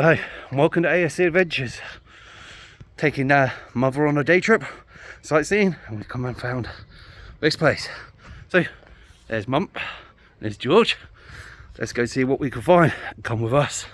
Hi, and welcome to ASC Adventures. Taking mother on a day trip, sightseeing, and we've come and found this place. So, there's Mum, there's George. Let's go see what we can find. Come with us.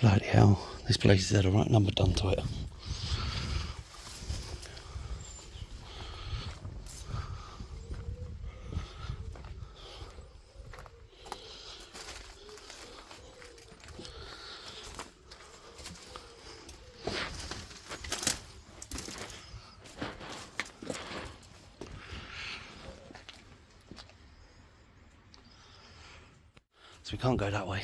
Bloody hell, this place has had a right number done to it. So we can't go that way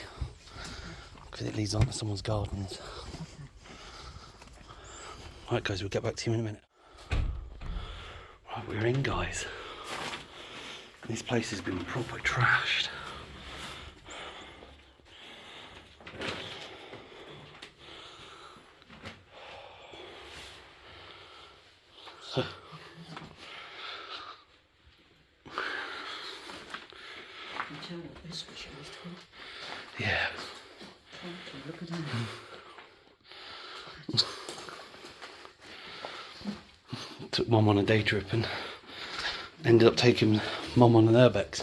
because it leads on to someone's gardens. Right guys, we'll get back to you in a minute. Right, we're in guys. This place has been proper trashed. Yeah. Look at him. Took Mum on a day trip and ended up taking Mum on an urbex.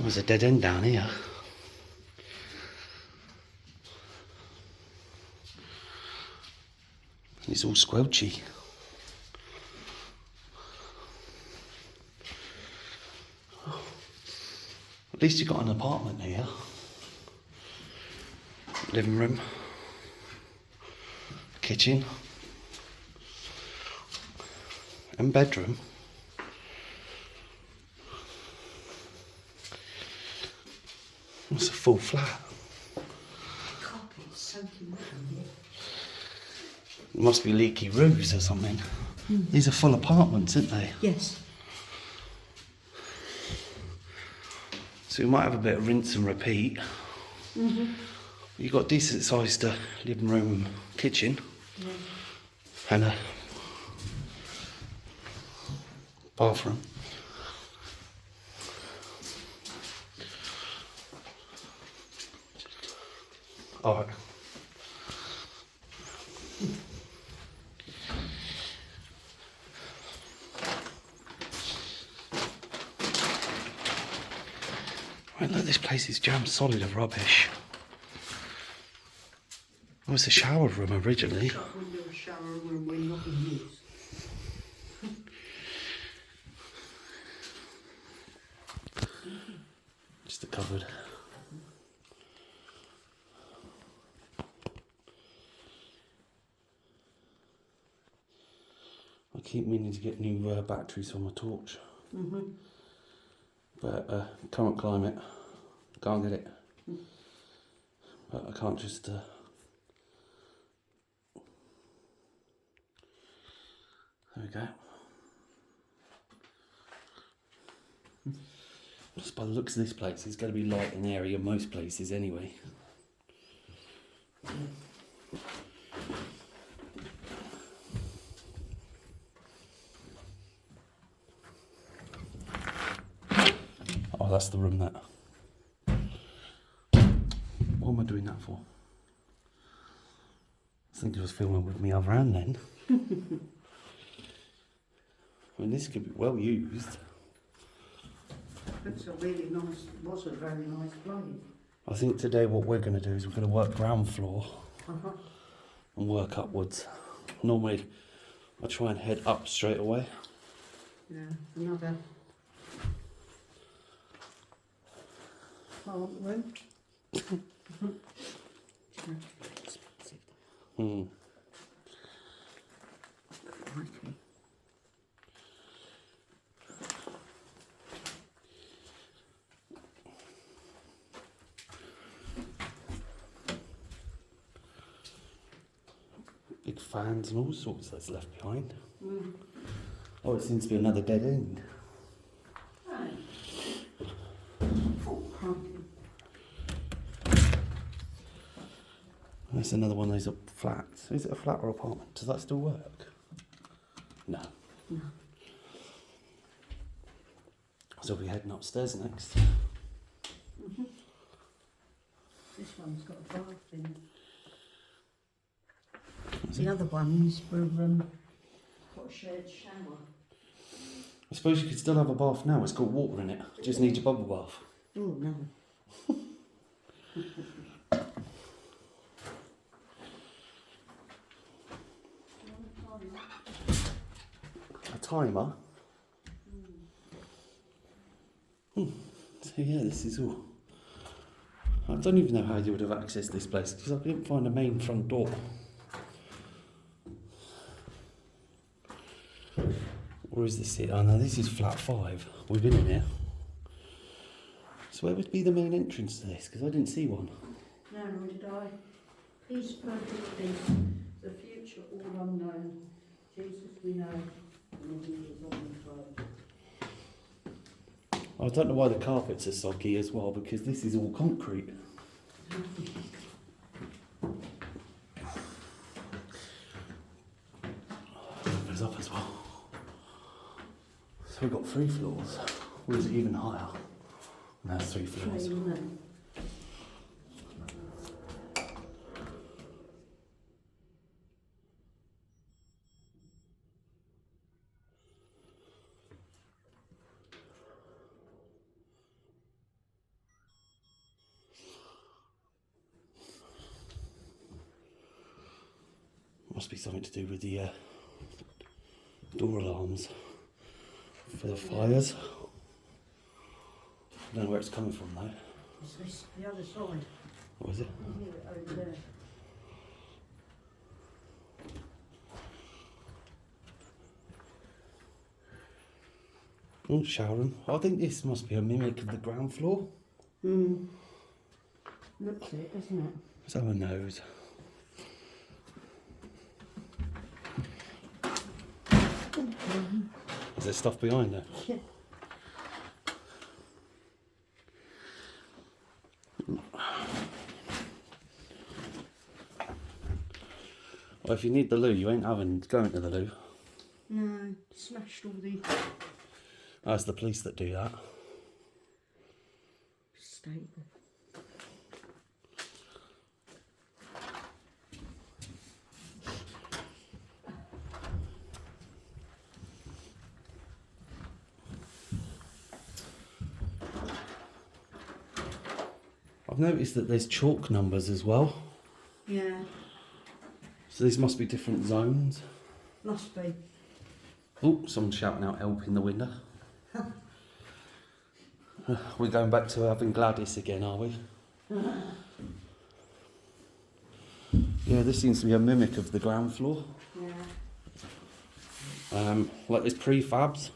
There's a dead end down here. It's all squelchy. At least you got an apartment here. Living room, kitchen, and bedroom. It's a full flat. Carpet's soaking wet in here. It must be leaky roofs or something. These are full apartments, aren't they? Yes. So we might have a bit of rinse and repeat. You've got decent sized living room and kitchen. Yeah. And a bathroom. Alright. Right, look, this place is jammed solid of rubbish. It was a shower room originally. Shop window, shower room, we're not in use. Just a cupboard. I keep meaning to get new batteries for my torch. But current climate, can't get it. But I can't just there we go. Just by the looks of this place, it's going to be light in the area most places anyway. Oh, that's the room that. What am I doing that for? I think I was filming with my other hand then. I mean, this could be well used. It's a really nice, was a very nice place. I think today what we're going to do is we're going to work ground floor and work upwards. Normally I try and head up straight away. Yeah, another plant room. Crikey. Big fans and all sorts that's left behind. Oh, it seems to be another dead end. Oh, crikey. That's another one of those up flats. Is it a flat or apartment? Does that still work? No. No. So we're heading upstairs next. This one's got a bath in it. The other ones were got a shared shower. I suppose you could still have a bath now. It's got water in it. Just need your bubble bath. Oh no. A timer. So yeah, this is all. I don't even know how you would have accessed this place because I didn't find a main front door. Or is this it? Oh no, this is flat 5. We've been in here. So where would be the main entrance to this? Because I didn't see one. No, nor did I. Peace, perfect peace. The future all unknown. Jesus we know. And the wheels on the road. I don't know why the carpets are soggy as well because this is all concrete. It goes up as well. So we've got 3 floors. Or is it even higher? No, 3 floors. Must be something to do with the door alarms for the fires. I don't know where it's coming from though. It's this, the other side. What is it? You hear it over there. Oh, shower room. I think this must be a mimic of the ground floor. Looks it, doesn't it? Let's have a nose. Is there stuff behind there? Yeah. Well, if you need the loo, you ain't having going to the loo. No, smashed all the That's the police that do that. state. I've noticed that there's chalk numbers as well. Yeah, So these must be different zones. must be. Oh, someone's shouting out help in the window. We're going back to having Gladys again, are we? Yeah, this seems to be a mimic of the ground floor. Yeah. Like there's prefabs.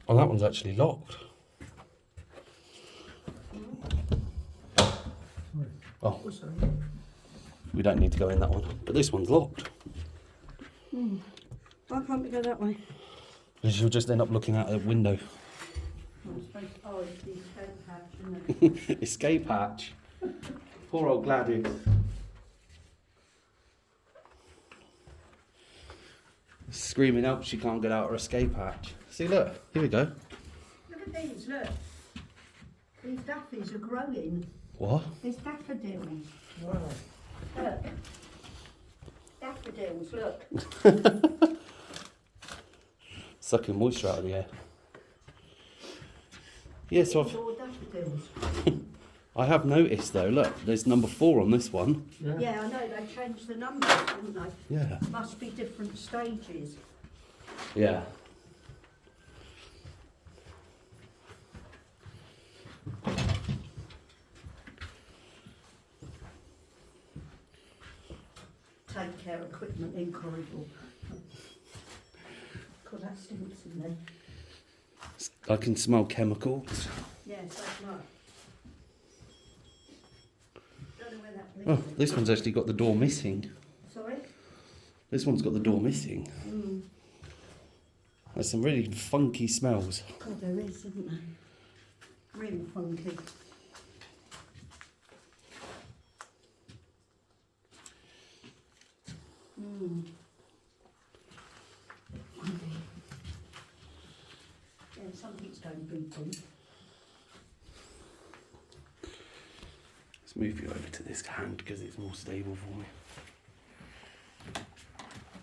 Oh, that one's actually locked. Oh, Oh, sorry. we don't need to go in that one. But this one's locked. Why can't we go that way? Because you'll just end up looking out a window. Oh, it's the escape hatch, isn't it? Escape hatch. Poor old Gladys. Screaming out she can't get out her escape hatch. See, look, here we go. Look at these, look. These daffies are growing. What? These daffodils. Wow. Look. Daffodils, look. Sucking moisture out of the air. Yeah, so These are all daffodils. I have noticed though, look, there's number 4 on this one. Yeah, I know, they changed the numbers, didn't they? Yeah. Must be different stages. Yeah. Take care equipment in corridor. Because that stinks in there. I can smell chemicals. Yes, that's right. Don't know where that Oh, leads. this one's actually got the door missing. Sorry? This one's got the door missing. Mm. There's some really funky smells. God, there is, isn't there? Really funky. Mm. Yeah, something's going beep on. Let's move you over to this hand because it's more stable for me.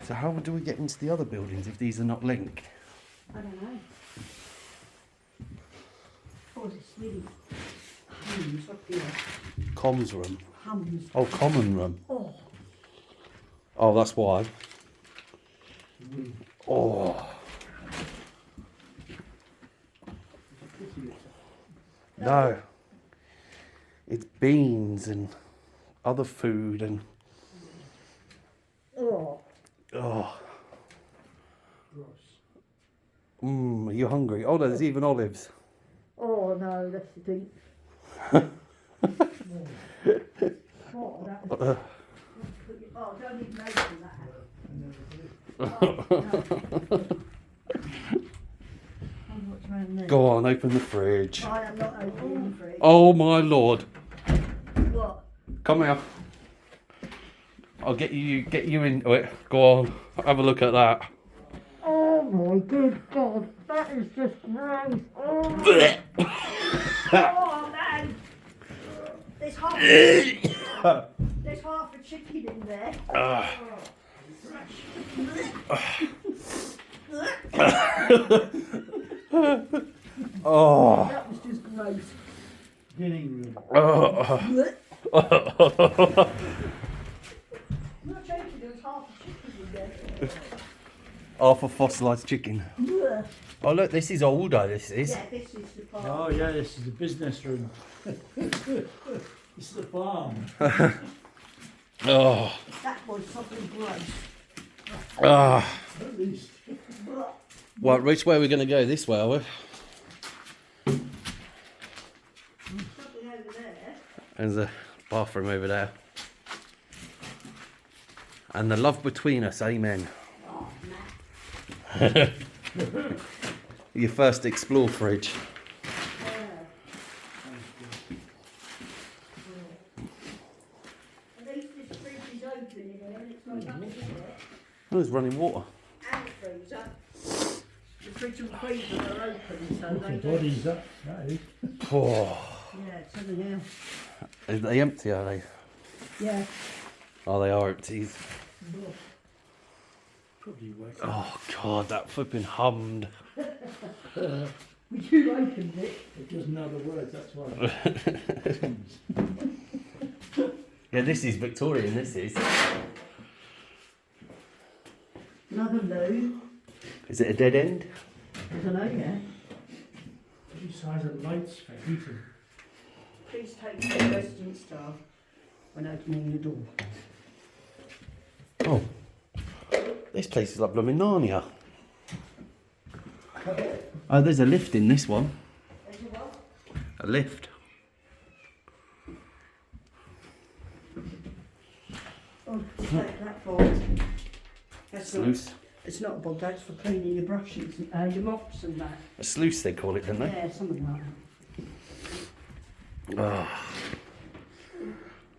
So how do we get into the other buildings if these are not linked? I don't know. Oh, this really hums up here. Comms room. Hums. Oh, common room. Oh, Oh, that's why. Oh. No. It's beans and other food and... oh. Oh. Are you hungry? Oh, there's even olives. Oh no, that's deep. Oh, that was... Oh, don't even open that. Oh, no. What's around there? Go on, open the fridge. I am not opening the fridge. Oh my lord. What? Come here. I'll get you into it. Go on, have a look at that. Oh my good God, that is just gross. Oh, oh man. There's half a chicken in there. Oh. That was just gross. Dining room. Oh. I'm not joking, there was half a chicken in there. Half a fossilised chicken. Yeah, Oh look, this is older, this is. this is the part. Oh yeah, this is the business room. This is the farm. Oh. That was something gross. Ah. At least. Well, which way are we going to go? This way, are we? Something over there. There's a bathroom over there. And the love between us, amen. Oh, man. Your first explore fridge. At least this fridge is open in there and it's got nothing in there. Oh, there's running water. And the freezer. The fridge and freezer are open, so they The don't... bodies that is. Oh. Yeah, it's something else. Are they empty, are they? Yeah. Oh, they are empty. Probably wet. Oh, God, that flipping hummed. You opened it. It doesn't know the words, that's why. Yeah, this is Victorian, this is. Another loo. Is it a dead end? I don't know yet. Any size of lights for heating. Please take care resident staff when opening the door. Oh. This place is like blooming Narnia. Oh, there's a lift in this one. There's a what? A lift. Oh, take that board. That's not, Sluice. it's not a board, that's for cleaning your brushes, your mops and that. A sluice they call it, don't they? Yeah, something like that. Oh.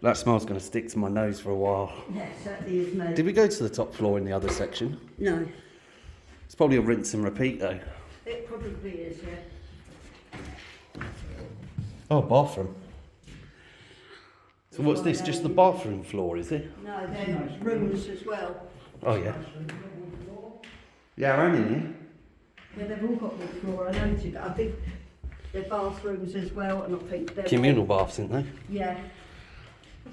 That smell's going to stick to my nose for a while. Yeah, certainly is, mate. Did we go to the top floor in the other section? No, It's probably a rinse and repeat though. it probably is, yeah. Oh, bathroom. So what's this? Just the bathroom floor, is it? No, there's rooms as well. Oh yeah. Yeah, I'm in here. Yeah, they've all got wood floor, I noted. I think their bathrooms as well, and I think they're Communal baths, aren't they? Yeah.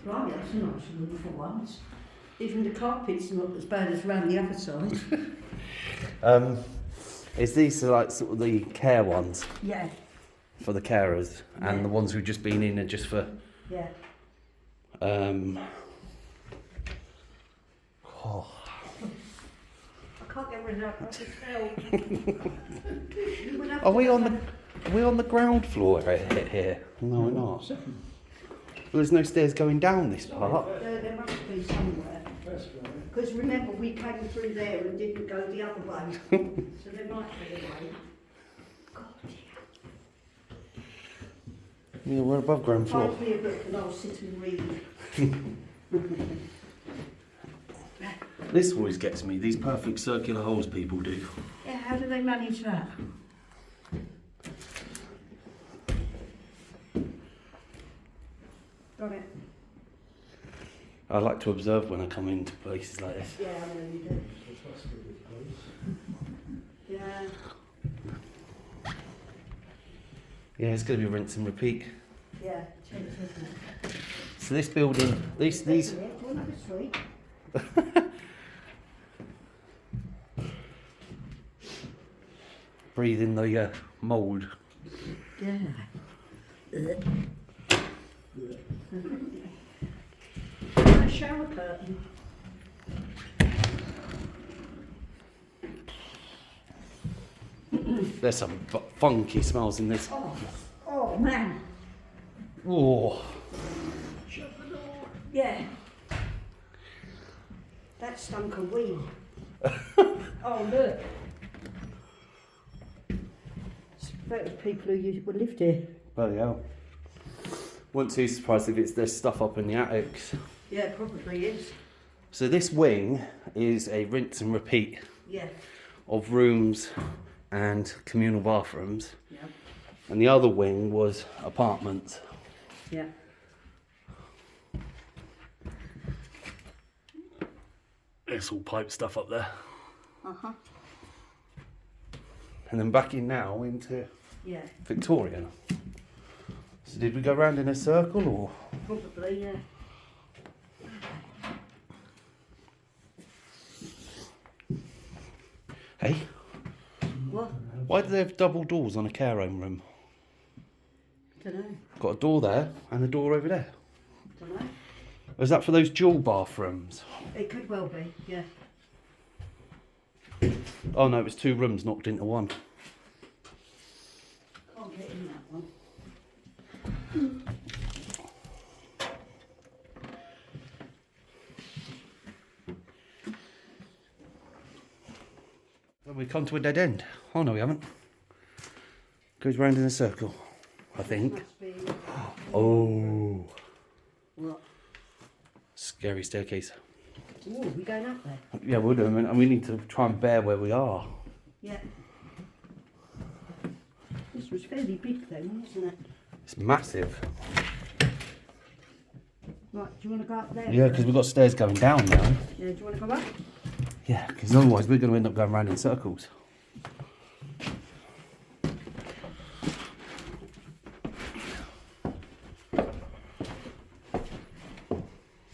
Blimey, that's a nice room for once. Even the carpet's not as bad as round the other side. Is these like sort of the care ones Yeah, for the carers, and Yeah. the ones who've just been in are just for yeah. oh, I can't get rid of that. I can smell. are we on the ground floor here? No, we're not. Well, there's no stairs going down this part. There must be somewhere. Because remember, we came through there and didn't go the other way. So there might be a way. God, Yeah, we're above ground floor. find me a book and I'll sit and read. This always gets me, these perfect circular holes people do. Yeah, how do they manage that? Got it. I like to observe when I come into places like this. Yeah, I know you do. Yeah. Yeah, it's going to be rinse and repeat. Yeah, change, isn't it? So this building, these Do you want to have a sweet? breathe in the mould. Yeah. A shower curtain. There's some funky smells in this. Oh man. Oh, Shut the door. Yeah. That stunk of weed. Oh look. That was people who lived here. bloody hell. Wasn't too surprised if there's stuff up in the attics. Yeah, probably is. So this wing is a rinse and repeat Yeah. of rooms and communal bathrooms. Yeah. And the other wing was apartments. Yeah. It's all pipe stuff up there. Uh-huh. And then back in now into Yeah. Victorian. So did we go round in a circle or? Probably, yeah. Hey, What? why do they have double doors on a care home room? Don't know. Got a door there and a door over there. Don't know. Is that for those dual bathrooms? It could well be, yeah. Oh no, it was 2 rooms knocked into one. Can't get in that one. Well, we've come to a dead end. Oh no, we haven't. Goes round in a circle, I think. Must be. Oh, What? scary staircase. Oh, we going up there? Yeah, we'll do, and we need to try and bear where we are. Yeah. This was fairly big then, wasn't it? It's massive. Right, do you want to go up there? Yeah, because we've got stairs going down now. Yeah, do you want to go up? Yeah, because otherwise we're going to end up going round in circles.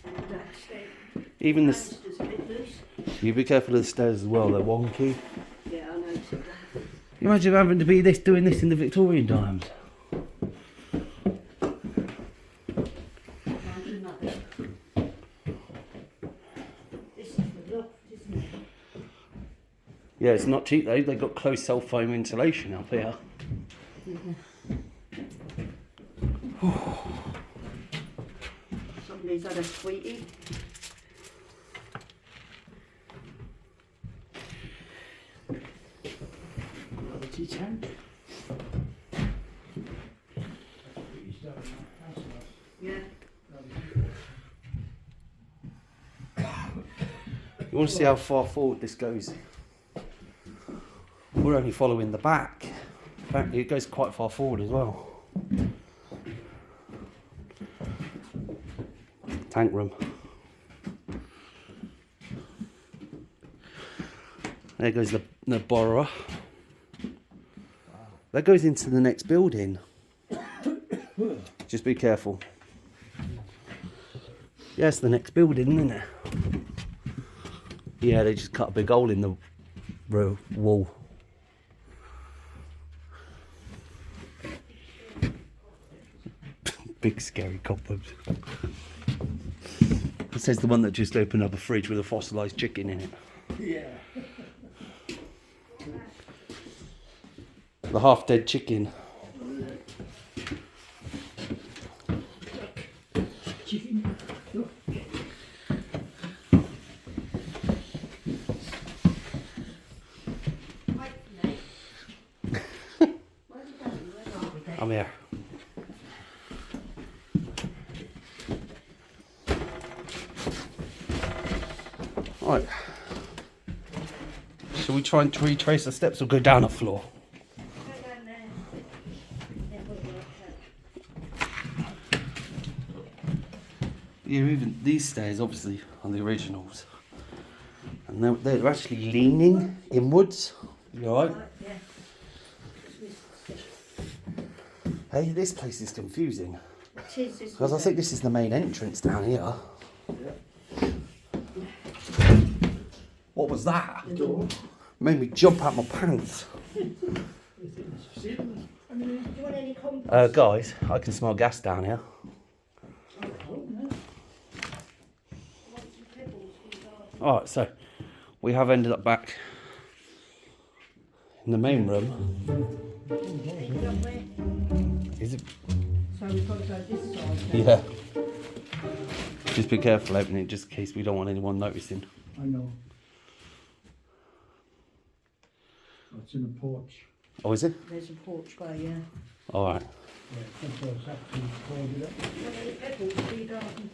That's it. Even the Banister's a bit loose. you be careful of the stairs as well. They're wonky. Yeah, I noticed that. You imagine having to be doing this in the Victorian times. Imagine that. This is the loft, isn't it? Yeah, it's not cheap though. They've got close self-foam insulation up here. Somebody's had a sweetie. Quality tank. Yeah. You want to see how far forward this goes? We're only following the back. In fact, it goes quite far forward as well. Tank room. There goes the borrower. That goes into the next building. just be careful. Yeah, it's the next building, isn't it? Yeah, they just cut a big hole in the wall. Big scary cobwebs. It says the one that just opened up a fridge with a fossilised chicken in it. Yeah. The half-dead chicken. Chicken. Look. I'm here. Right. Shall we try and retrace the steps or go down a floor? Yeah, even these stairs obviously are the originals. And they're actually leaning inwards. You alright? Hey, this place is confusing. Because I think this is the main entrance down here. What was that? The door. Made me jump out my pants. Guys, I can smell gas down here. Alright, so we have ended up back in the main room. Is it? So we've got to go this side. Yeah. Just be careful opening it just in case we don't want anyone noticing. I know. It's in the porch. Oh, is it? There's a porchway, yeah. Alright. Yeah, that's what I actually called it up. How many pebbles do you garden?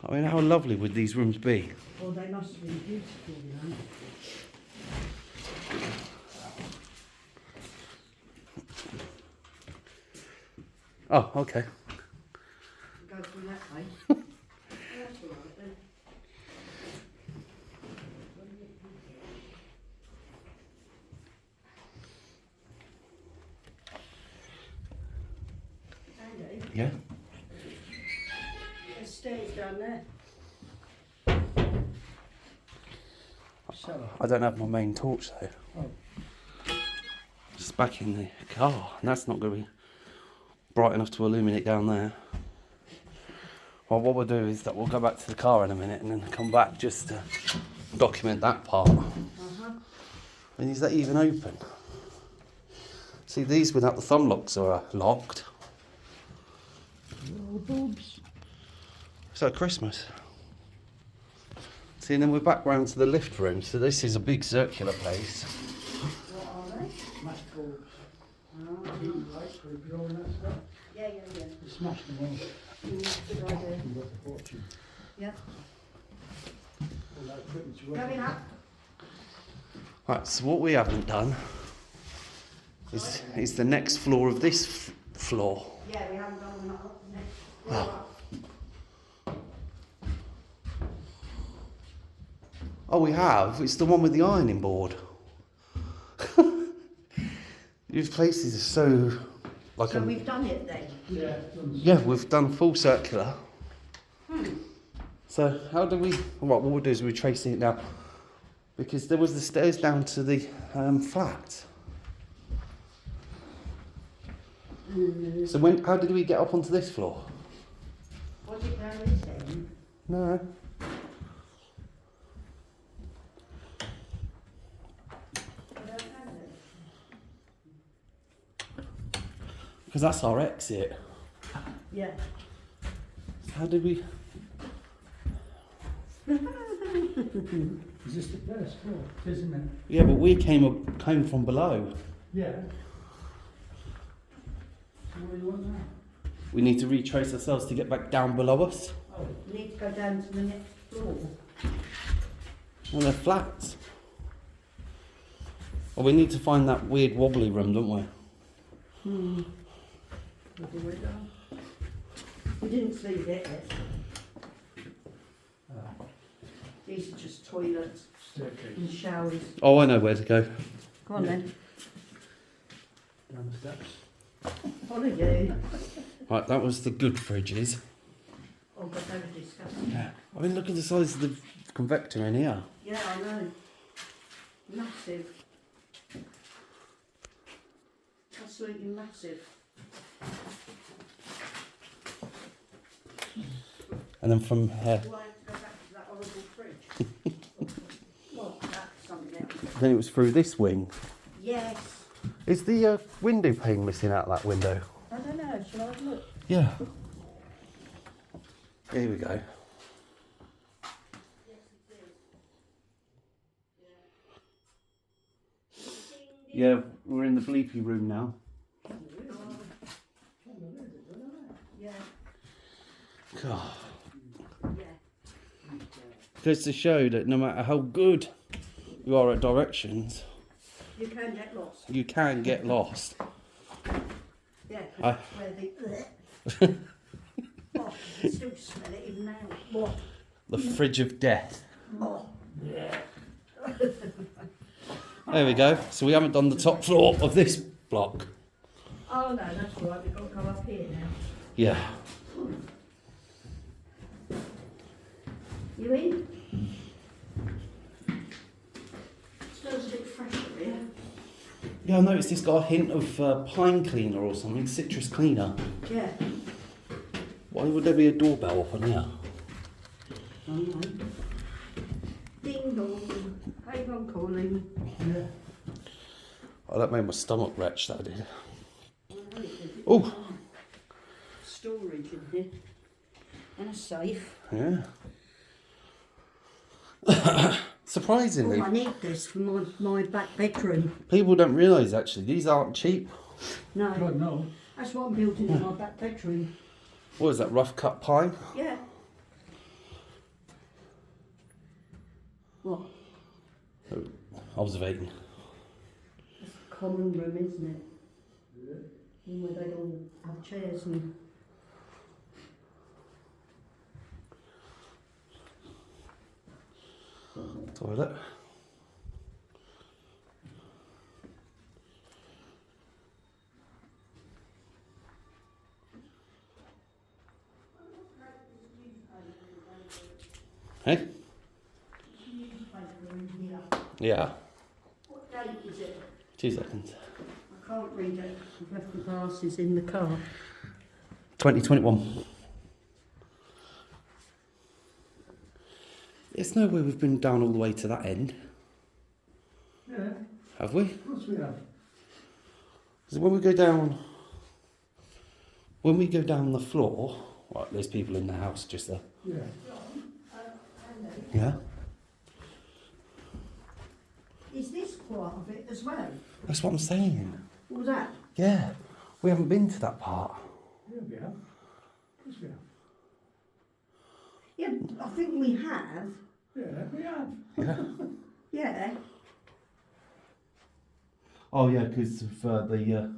I mean, how lovely would these rooms be? Well, they must have been beautiful, you know. Oh, okay. Go through that way. That's all right then. Andy, Yeah. there's stairs down there. So, I don't have my main torch though. oh, Just back in the car, and that's not going to be bright enough to illuminate down there. Well, what we'll do is that we'll go back to the car in a minute and then come back just to document that part. And is that even open? See, these without the thumb locks are locked. little bulbs. So Christmas. See, and then we're back round to the lift room. So this is a big circular place. What are they? Smashed bulbs. Oh, Heating lights for growing that stuff. yeah. We smashed them all. Good idea. We got the fortune. Yeah. All that equipment's Going working. up. Right, so what we haven't done is the next floor of this floor. Yeah, we haven't gone up next. Oh. Oh, we have. It's the one with the ironing board. These places are so like So we've done it then. Yeah. yeah, we've done full circular. So how do we? What we'll do is we're tracing it now, because there was the stairs down to the flat. So how did we get up onto this floor? Was it down this end? No. I don't know then. Because that's our exit. Yeah. So how did we? Is this the first floor? Isn't it? Yeah, but we came from below. Yeah. So what do you want now? We need to retrace ourselves to get back down below us. Oh, We need to go down to the next floor. And they're flats. Well, we need to find that weird wobbly room, don't we? What do we do? We didn't see it yet. These are just toilets staircase. and showers. Oh, I know where to go. Go on then. Down the steps. Follow you. Right, that was the good fridges. Oh, but they were disgusting. Yeah. I mean, look at the size of the convector in here. Yeah, I know. Massive. Absolutely massive. And then from here, Do I have to go back to that horrible fridge? What? That's something else. then it was through this wing. Yes. Is the window pane missing out that window? I don't know. Shall I have a look? Yeah. Here we go. Yes, it is. Yeah, we're in the bleepy room now. Yeah. God. Yeah. Goes to show that no matter how good you are at directions, You can get lost. you can get lost. Yeah. 'Cause I- that's where the. Oh, I can still smell it even now. What? The fridge of death. Oh. There we go. So we haven't done the top floor of this block. Oh no, that's all right. We've got to go up here now. Yeah. You in? Smells a bit fresh up here. Yeah, I noticed it's got a hint of pine cleaner or something, citrus cleaner. Yeah. Why would there be a doorbell up on here? I know. Ding dong. Hey, I'm calling. Yeah. Oh, that made my stomach retch, that did. I know it is. Oh, Storage in here. And a safe. yeah. Oh, Surprisingly, I need this for my back bedroom. people don't realise actually, these aren't cheap. No. God, no. That's what I'm building in my back bedroom. What is that, rough cut pine? Yeah. What? Observating. It's a common room, isn't it? And where they all have chairs and. Toilet. Hey? Yeah. What date is it? 2 seconds. I can't read it. I've left my glasses in the car. 2021. It's no way we've been down all the way to that end, Yeah, have we? of course we have. Because when we go down the floor, right, there's people in the house just there. Yeah. Yeah. Is this part of it as well? That's what I'm saying. What was that? Yeah. We haven't been to that part. Yeah, we have. Of course we have. Yeah, I think we have. Yeah, we have. Yeah. Yeah. Oh yeah, because of the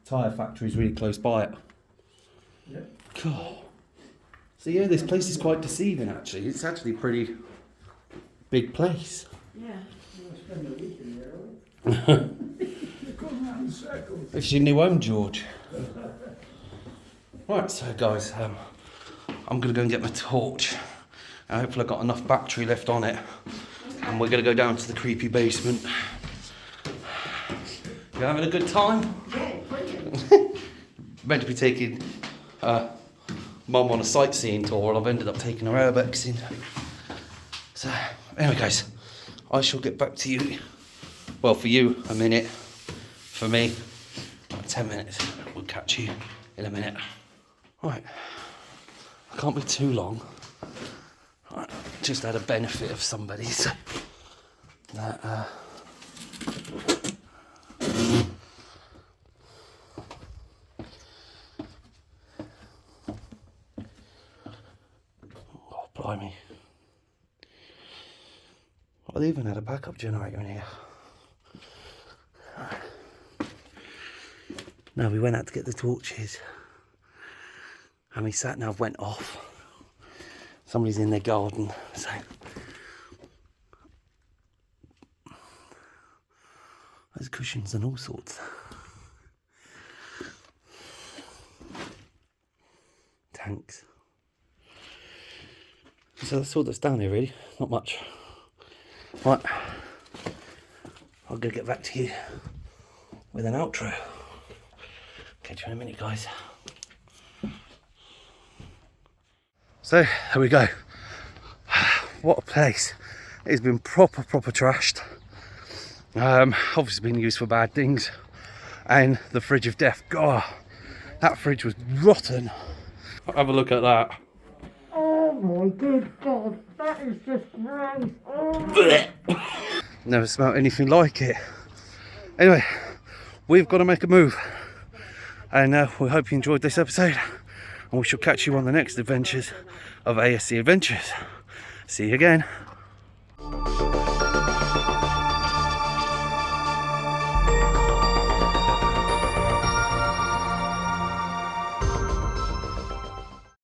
tyre factory's really close by it. Yeah. God. So yeah, this place is quite deceiving actually. It's actually a pretty big place. Yeah. We'll spend a week in there, are we? You're going round in circles. It's your new home, George. Right, so guys, I'm going to go and get my torch. And hopefully I've got enough battery left on it. And we're going to go down to the creepy basement. You having a good time? Yeah, brilliant. Meant to be taking Mum on a sightseeing tour, and I've ended up taking her airbags in. So, anyway guys, I shall get back to you. Well, for you, a minute. For me, about 10 minutes. We'll catch you in a minute. Right, I can't be too long. Right, just had a benefit of somebody, so that oh blimey. Well, they even had a backup generator in here. Right. Now we went out to get the torches. And my sat nav went off. Somebody's in their garden, so there's cushions and all sorts. tanks. So that's all that's down here really, not much. Right, I'll go get back to you with an outro. Catch you in a minute, guys. So here we go. What a place. It's been proper trashed. Obviously been used for bad things. And the fridge of death, God, that fridge was rotten. Have a look at that. Oh my good God, that is just gross. Oh. Never smelt anything like it. Anyway, we've got to make a move. And we hope you enjoyed this episode. And we shall catch you on the next adventures of ASC Adventures. See you again.